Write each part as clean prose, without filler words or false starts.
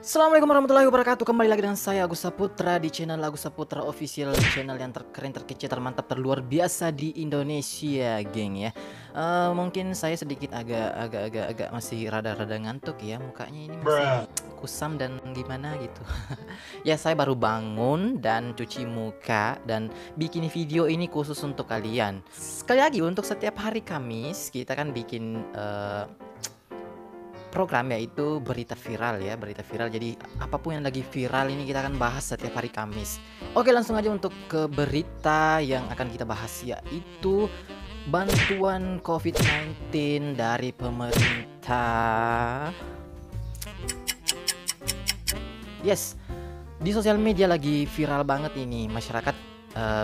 Assalamualaikum warahmatullahi wabarakatuh. Kembali lagi dengan saya Agus Saputra di channel Agus Saputra Official, channel yang terkeren, terkece, termantap, terluar biasa di Indonesia, geng ya. Mungkin saya sedikit agak masih rada-rada ngantuk ya, mukanya ini masih kusam dan gimana gitu. Ya, saya baru bangun dan cuci muka dan bikin video ini khusus untuk kalian. Sekali lagi untuk setiap hari Kamis kita kan bikin program yaitu berita viral ya, berita viral. Jadi apapun yang lagi viral ini kita akan bahas setiap hari Kamis. Oke, langsung aja untuk ke berita yang akan kita bahas, yaitu bantuan COVID-19 dari pemerintah. Yes, di sosial media lagi viral banget ini. Masyarakat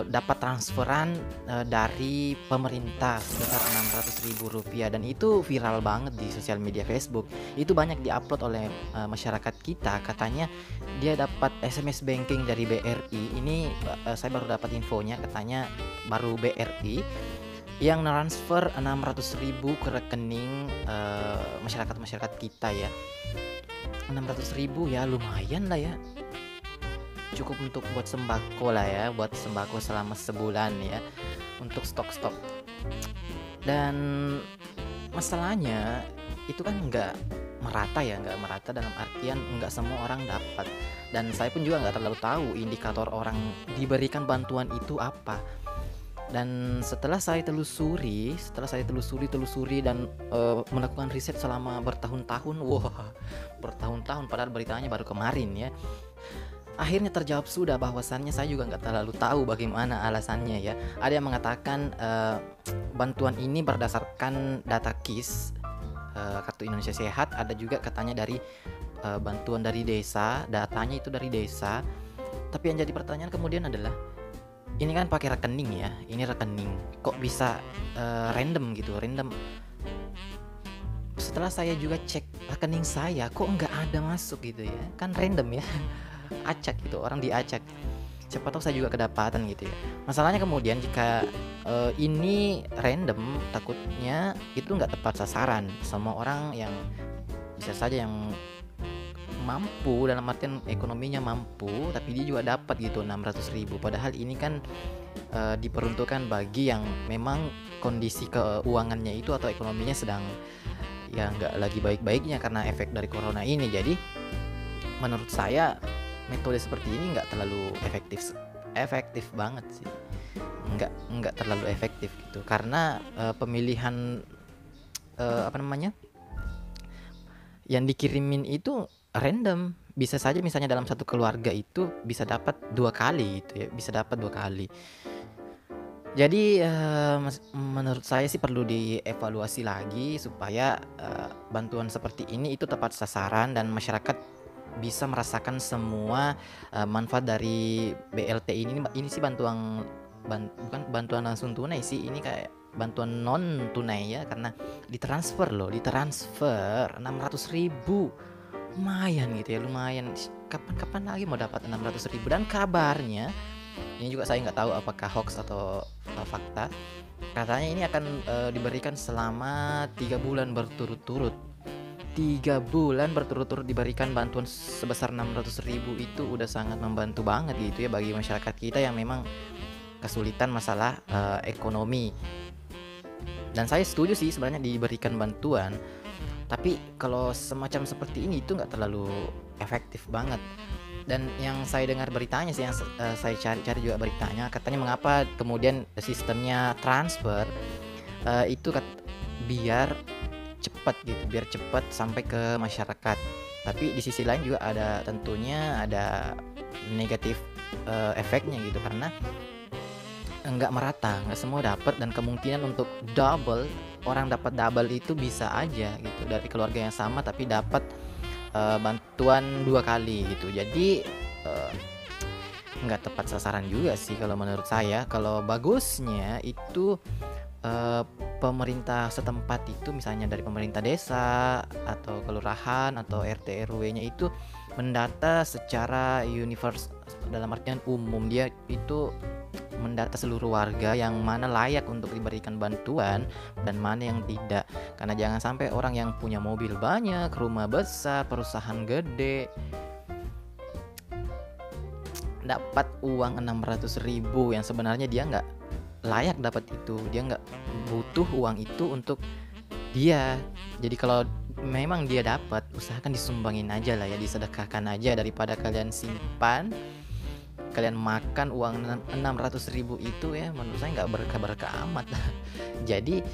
dapat transferan dari pemerintah sebesar Rp600.000 dan itu viral banget di sosial media Facebook. Itu banyak diupload oleh masyarakat kita. Katanya dia dapat SMS banking dari BRI. Ini saya baru dapat infonya, katanya baru BRI yang transfer 600.000 ke rekening masyarakat kita ya. 600.000 ya, lumayan lah ya, cukup untuk buat sembako lah ya, buat sembako selama sebulan ya, untuk stok-stok. Dan masalahnya itu kan nggak merata ya, nggak merata dalam artian nggak semua orang dapat. Dan saya pun juga nggak terlalu tahu indikator orang diberikan bantuan itu apa. Dan setelah saya telusuri dan melakukan riset selama bertahun-tahun, wah bertahun-tahun, padahal beritanya baru kemarin ya. Akhirnya terjawab sudah bahwasannya saya juga nggak terlalu tahu bagaimana alasannya ya. Ada yang mengatakan bantuan ini berdasarkan data KIS, Kartu Indonesia Sehat. Ada juga katanya dari bantuan dari desa, datanya itu dari desa. Tapi yang jadi pertanyaan kemudian adalah, ini kan pakai rekening ya, ini rekening kok bisa random gitu, random. Setelah saya juga cek rekening saya, kok nggak ada masuk gitu ya, kan random ya. Acak gitu, orang diacak. Siapa tahu saya juga kedapatan gitu ya. Masalahnya kemudian jika ini random, takutnya itu nggak tepat sasaran. Semua orang yang bisa saja yang mampu, dalam artian ekonominya mampu, tapi dia juga dapat gitu 600.000. Padahal ini kan diperuntukkan bagi yang memang kondisi keuangannya itu atau ekonominya sedang ya nggak lagi baik-baiknya karena efek dari corona ini. Jadi menurut saya metode seperti ini nggak terlalu efektif banget sih, nggak terlalu efektif gitu, karena pemilihan yang dikirimin itu random. Bisa saja misalnya dalam satu keluarga itu bisa dapat 2 kali gitu ya, bisa dapat 2 kali. Jadi menurut saya sih perlu dievaluasi lagi supaya bantuan seperti ini itu tepat sasaran dan masyarakat bisa merasakan semua manfaat dari BLT ini. Ini sih bukan bantuan langsung tunai sih, ini kayak bantuan non tunai ya, karena ditransfer 600.000, lumayan gitu ya, lumayan. Kapan lagi mau dapat 600.000? Dan kabarnya ini juga saya nggak tahu apakah hoax atau fakta, katanya ini akan diberikan selama 3 bulan berturut-turut. 3 bulan berturut-turut diberikan bantuan sebesar 600.000 itu udah sangat membantu banget gitu ya bagi masyarakat kita yang memang kesulitan masalah ekonomi. Dan saya setuju sih sebenarnya diberikan bantuan, tapi kalau semacam seperti ini itu nggak terlalu efektif banget. Dan yang saya dengar beritanya sih, yang saya cari juga beritanya, katanya mengapa kemudian sistemnya transfer itu biar cepat gitu, biar cepat sampai ke masyarakat. Tapi di sisi lain juga tentunya ada negatif efeknya gitu, karena nggak merata, nggak semua dapat, dan kemungkinan untuk orang dapat double itu bisa aja gitu, dari keluarga yang sama tapi dapat bantuan 2 kali gitu. Jadi nggak tepat sasaran juga sih kalau menurut saya. Kalau bagusnya itu pemerintah setempat itu, misalnya dari pemerintah desa atau kelurahan atau RT RW-nya itu mendata secara universal, dalam artian umum. Dia itu mendata seluruh warga yang mana layak untuk diberikan bantuan dan mana yang tidak. Karena jangan sampai orang yang punya mobil banyak, rumah besar, perusahaan gede, dapat uang 600.000 yang sebenarnya dia nggak layak dapat itu, dia nggak butuh uang itu untuk dia. Jadi kalau memang dia dapat, usahakan disumbangin aja lah ya, disedekahkan aja daripada kalian simpan, kalian makan uang 600.000 itu ya, menurut saya nggak berkah-berkah amat. Jadi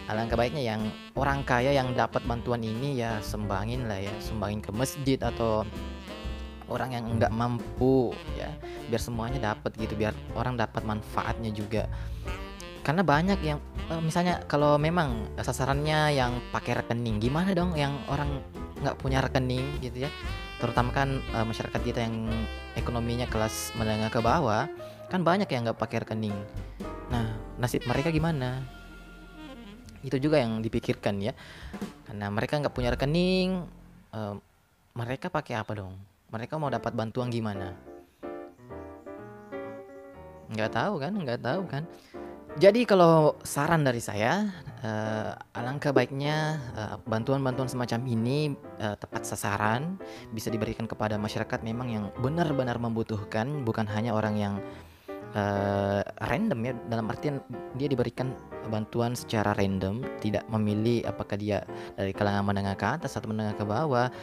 alangkah baiknya yang orang kaya yang dapat bantuan ini ya sumbangin lah ya, sumbangin ke masjid atau orang yang nggak mampu ya, biar semuanya dapat gitu, biar orang dapat manfaatnya juga. Karena banyak yang misalnya kalau memang sasarannya yang pakai rekening, gimana dong yang orang nggak punya rekening gitu ya, terutama kan masyarakat kita yang ekonominya kelas menengah ke bawah, kan banyak yang nggak pakai rekening. Nah, nasib mereka gimana? Itu juga yang dipikirkan ya, karena mereka nggak punya rekening, eh, mereka pakai apa dong? Mereka mau dapat bantuan gimana? Nggak tahu kan. Jadi kalau saran dari saya, alangkah baiknya bantuan-bantuan semacam ini tepat sasaran, bisa diberikan kepada masyarakat memang yang benar-benar membutuhkan, bukan hanya orang yang random ya, dalam artian dia diberikan bantuan secara random, tidak memilih apakah dia dari kalangan menengah ke atas atau menengah ke bawah.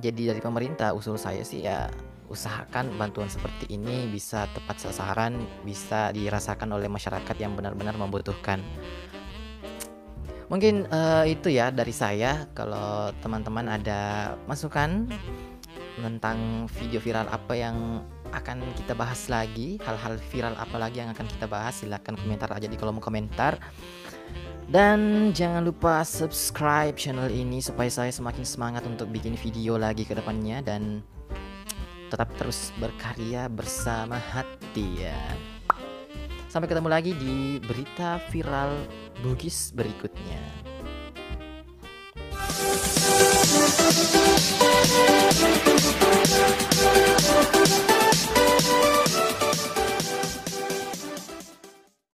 Jadi dari pemerintah, usul saya sih ya, usahakan bantuan seperti ini bisa tepat sasaran, bisa dirasakan oleh masyarakat yang benar-benar membutuhkan. Mungkin itu ya dari saya. Kalau teman-teman ada masukan tentang video viral apa yang akan kita bahas lagi, hal-hal viral apa lagi yang akan kita bahas, silahkan komentar aja di kolom komentar. Dan jangan lupa subscribe channel ini supaya saya semakin semangat untuk bikin video lagi ke depannya, dan tetap terus berkarya bersama hati ya. Sampai ketemu lagi di berita viral Bugis berikutnya.